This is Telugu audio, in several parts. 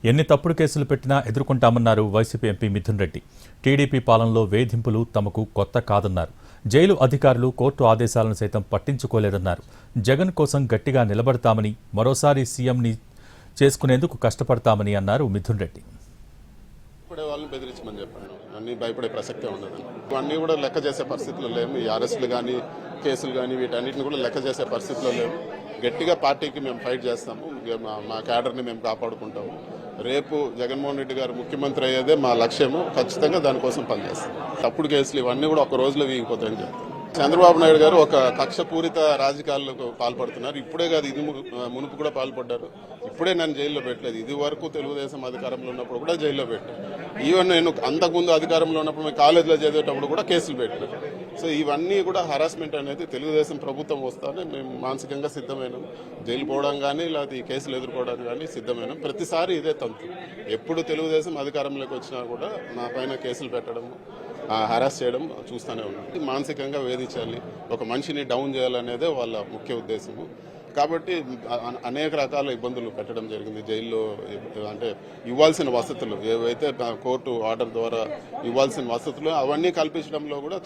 ఎన్ని తప్పుడు కేసులు పెట్టినా ఎదుర్కొంటామన్నారు వైసీపీ ఎంపీ మిథున్ రెడ్డి. టీడీపీ పాలనలో వేధింపులు తమకు కొత్త కాదన్నారు. జైలు అధికారులు కోర్టు ఆదేశాలను సైతం పట్టించుకోలేదన్నారు. జగన్ కోసం గట్టిగా నిలబడతామని, మరోసారి సీఎంని చేసుకునేందుకు కష్టపడతామని అన్నారు మిథున్ రెడ్డి. వాళ్ళని బెదిరించమని చెప్పాను. అన్ని భయపడే ప్రసక్తే ఉండదు. అన్నీ కూడా లెక్క చేసే పరిస్థితుల్లో లేవు. ఈ అరెస్టులు కానీ, కేసులు కానీ వీటన్నిటిని కూడా లెక్క చేసే పరిస్థితుల్లో లేవు. గట్టిగా పార్టీకి మేము ఫైట్ చేస్తాము. మా క్యాడర్ని మేము కాపాడుకుంటాము. రేపు జగన్మోహన్ రెడ్డి గారు ముఖ్యమంత్రి అయ్యేదే మా లక్ష్యము. ఖచ్చితంగా దానికోసం పనిచేస్తాం. తప్పుడు కేసులు ఇవన్నీ కూడా ఒక రోజులో వీగిపోతాయని చెప్తాం. చంద్రబాబు నాయుడు గారు ఒక కక్షపూరిత రాజకీయాలకు పాల్పడుతున్నారు. ఇప్పుడే కాదు, ఇది మునుపు కూడా పాల్పడ్డారు. ఇప్పుడే నన్ను జైల్లో పెట్టలేదు. ఇది వరకు తెలుగుదేశం అధికారంలో ఉన్నప్పుడు కూడా జైల్లో పెట్టారు. ఈవెన్ నేను అంతకుముందు అధికారంలో ఉన్నప్పుడు మేము కాలేజీలో చదివేటప్పుడు కూడా కేసులు పెట్టారు. సో ఇవన్నీ కూడా హరాస్మెంట్ అనేది తెలుగుదేశం ప్రభుత్వం వస్తానే మేము మానసికంగా సిద్ధమైనాం. జైలు పోవడం కానీ లేకపోతే ఈ కేసులు ఎదుర్కోవడానికి కానీ సిద్ధమైనాం. ప్రతిసారి ఇదే తంతు. ఎప్పుడు తెలుగుదేశం అధికారంలోకి వచ్చినా కూడా నా పైన కేసులు పెట్టడం, హరాస్ చేయడం చూస్తూనే ఉన్నాం. మానసికంగా వేధించాలి, ఒక మనిషిని డౌన్ చేయాలనేదే వాళ్ళ ముఖ్య ఉద్దేశము. కాబట్టి అనేక రకాల ఇబ్బందులు పెట్టడం జరిగింది. జైల్లో అంటే ఇవ్వాల్సిన వసతులు ఏవైతే కోర్టు ఆర్డర్ ద్వారా ఇవ్వాల్సిన వసతులు అవన్నీ కల్పించడంలో కూడా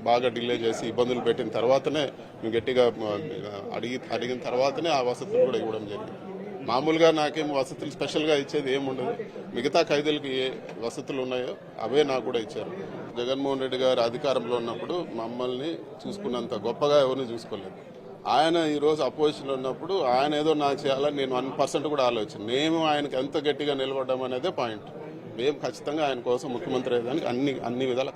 బాగా డిలే చేసి ఇబ్బందులు పెట్టిన తర్వాతనే గట్టిగా అడిగిన తర్వాతనే ఆ వసతులు కూడా ఇవ్వడం జరిగింది. మామూలుగా నాకేం వసతులు స్పెషల్గా ఇచ్చేది ఏముండదు. మిగతా ఖైదీలకు ఏ వసతులు ఉన్నాయో అవే నాకు కూడా ఇచ్చారు. జగన్మోహన్ రెడ్డి గారు అధికారంలో ఉన్నప్పుడు మమ్మల్ని చూసుకున్నంత గొప్పగా ఎవరిని చూసుకోలేదు. ఆయన ఈరోజు అపోజిషన్లో ఉన్నప్పుడు ఆయన ఏదో నాకు చేయాలని నేను 1% కూడా ఆలోచన. మేము ఆయనకు ఎంత గట్టిగా నిలబడ్డాం అనేదే పాయింట్. మేము ఖచ్చితంగా ఆయన కోసం ముఖ్యమంత్రి అయ్యేదానికి అన్ని విధాల